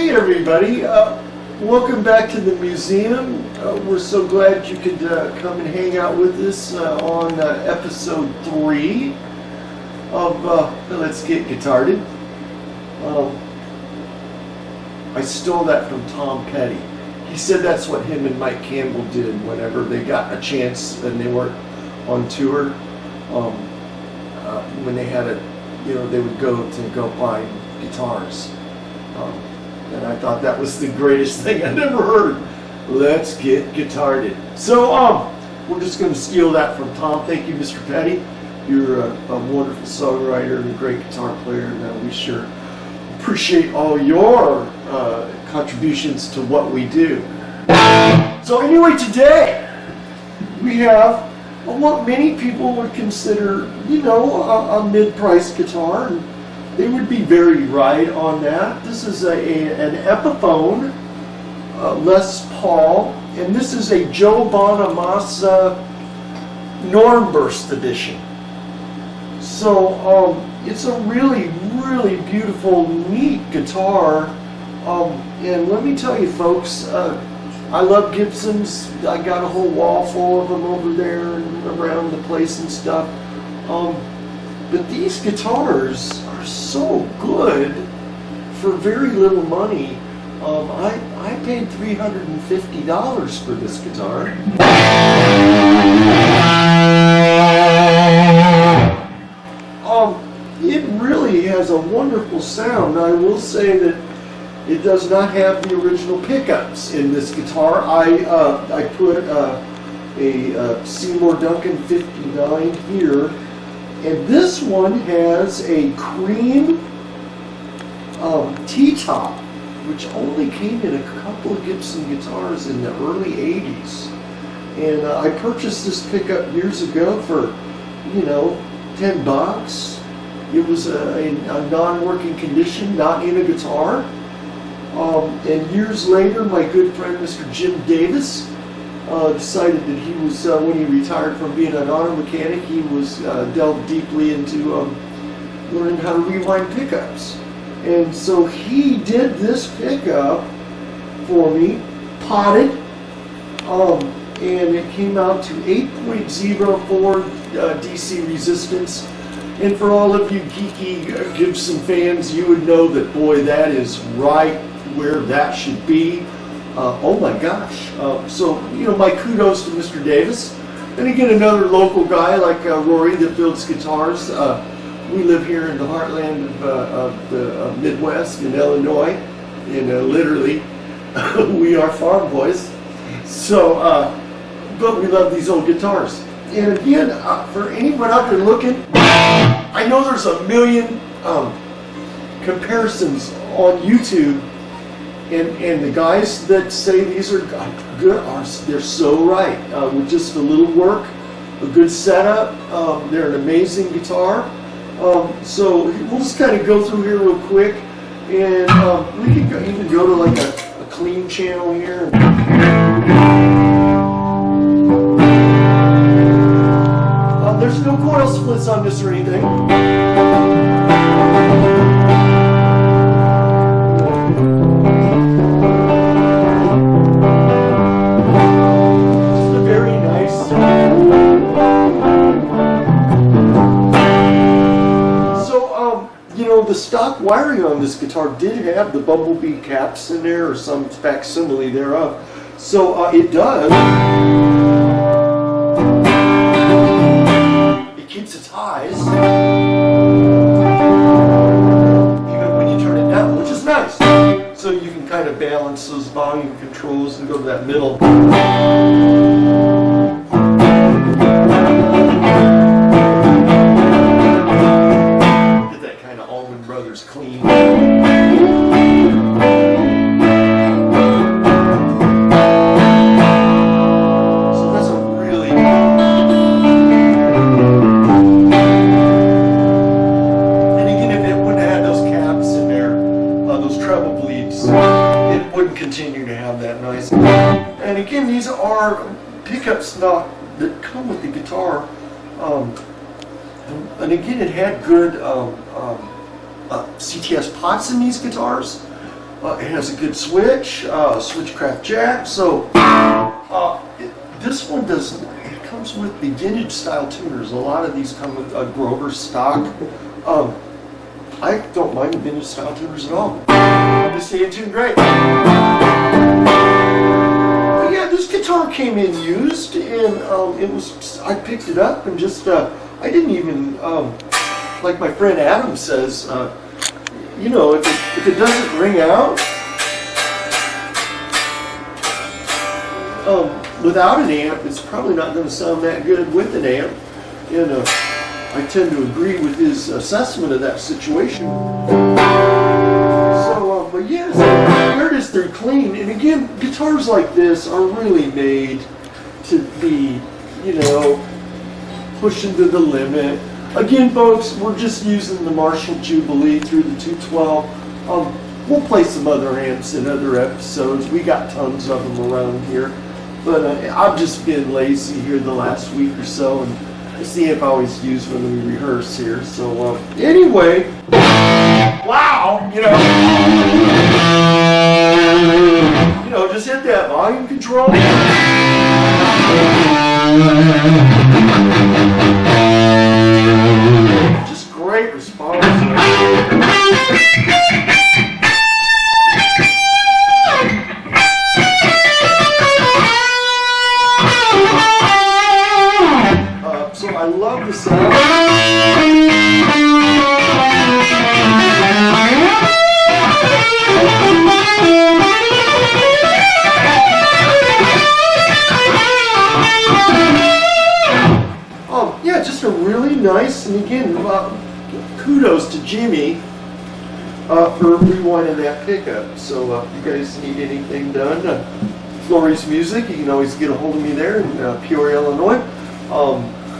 Everybody, welcome back to the museum. We're so glad you could come and hang out with us on episode 3 of Let's Get Guitarded. I stole that from Tom Petty. He said that's what him and Mike Campbell did whenever they got a chance and they weren't on tour. When they had they would go find guitars. And I thought that was the greatest thing I'd ever heard. Let's get guitarded. So we're just going to steal that from Tom. Thank you, Mr. Petty. You're a wonderful songwriter and a great guitar player, and we sure appreciate all your contributions to what we do. So anyway, today we have what many people would consider, a mid-price guitar. And they would be very right on that. This is an Epiphone Les Paul, and this is a Joe Bonamassa Normburst edition. So it's a really, really beautiful, neat guitar. And let me tell you, folks, I love Gibsons. I got a whole wall full of them over there and around the place and stuff. But these guitars are so good for very little money. I paid $350 for this guitar. It really has a wonderful sound. I will say that it does not have the original pickups in this guitar. I put a Seymour Duncan 59 here. And this one has a cream T-top, which only came in a couple of Gibson guitars in the early 80s. And I purchased this pickup years ago for, $10. It was a non-working condition, not in a guitar. And years later, my good friend, Mr. Jim Davis, decided that he was, when he retired from being an auto mechanic, he was delved deeply into learning how to rewind pickups. And so he did this pickup for me, potted, and it came out to 8.04 DC resistance. And for all of you geeky Gibson fans, you would know that, boy, that is right where that should be. Oh my gosh. So, my kudos to Mr. Davis. And again, another local guy like Rory that builds guitars. We live here in the heartland of the Midwest in Illinois. And literally, we are farm boys. So, but we love these old guitars. And again, for anyone out there looking, I know there's a million comparisons on YouTube. And the guys that say these are good, they're so right. With just a little work, a good setup, they're an amazing guitar. So we'll just kind of go through here real quick, and we can even go to like a clean channel here. There's no coil splits on this or anything. The stock wiring on this guitar did have the bumblebee caps in there, or some facsimile thereof. So it does. It keeps its highs, even when you turn it down, which is nice. So you can kind of balance those volume controls and go to that middle. Clean. leads, it wouldn't continue to have that nice. And again, these are pickups that come with the guitar. And again, it had good CTS pots in these guitars. It has a good switch, switchcraft jack. So this one doesn't. It comes with the vintage style tuners. A lot of these come with a Greuter stock. I don't mind the vintage style tuners at all. They say it tuned great. But yeah, this guitar came in used, and it was. I picked it up and just. I didn't even like my friend Adam says. You know, if it doesn't ring out without an amp, it's probably not going to sound that good with an amp. And I tend to agree with his assessment of that situation. So, but yeah, so there it is. They're clean. And again, guitars like this are really made to be, you know, pushing to the limit. Again, folks, we're just using the Marshall Jubilee through the 212. We'll play some other amps in other episodes. We got tons of them around here. But I've just been lazy here the last week or so, and it's the amp I always use when we rehearse here. So anyway, wow, you know, just hit that volume control. Just great response. So I love the sound. Yeah, just a really nice, and again, kudos to Jimmy for rewinding that pickup. So if you guys need anything done, Florey's Music, you can always get a hold of me there in Peoria, Illinois.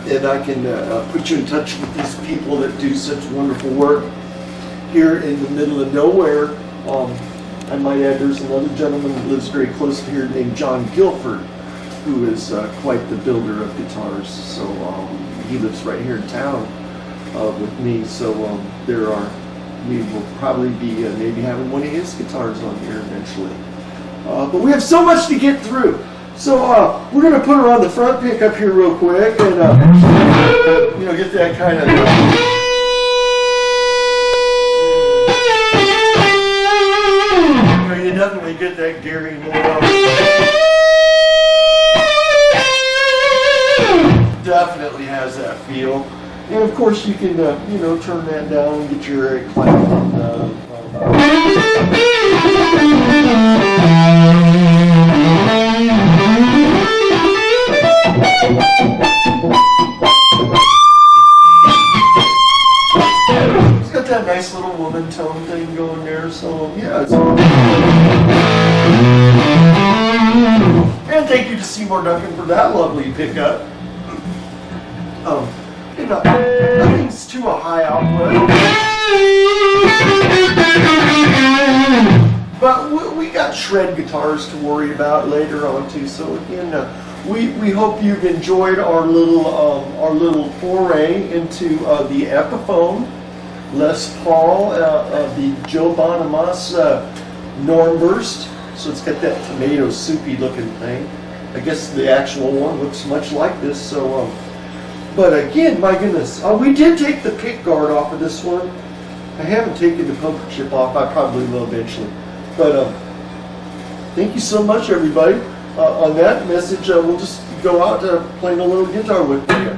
And I can put you in touch with these people that do such wonderful work here in the middle of nowhere. I might add there's another gentleman that lives very close to here named John Guilford, who is quite the builder of guitars. So he lives right here in town with me. So we will probably be maybe having one of his guitars on here eventually. But we have so much to get through. So we're going to put her on the front pickup here real quick and you know, get that kind of you definitely get that Gary Moore. Definitely has that feel. And of course you can you know, turn that down and get your clap. It's got that nice little woman tone thing going there, so yeah. And thank you to Seymour Duncan for that lovely pickup. You know, nothing's too a high output. But we got shred guitars to worry about later on too. So again, we hope you've enjoyed our little foray into the Epiphone Les Paul, the Joe Bonamassa Normburst. So it's got that tomato soupy looking thing. I guess the actual one looks much like this. So, but again, my goodness, we did take the pick guard off of this one. I haven't taken the poker chip off. I probably will eventually. But thank you so much, everybody. On that message, we'll just go out playing a little guitar with you.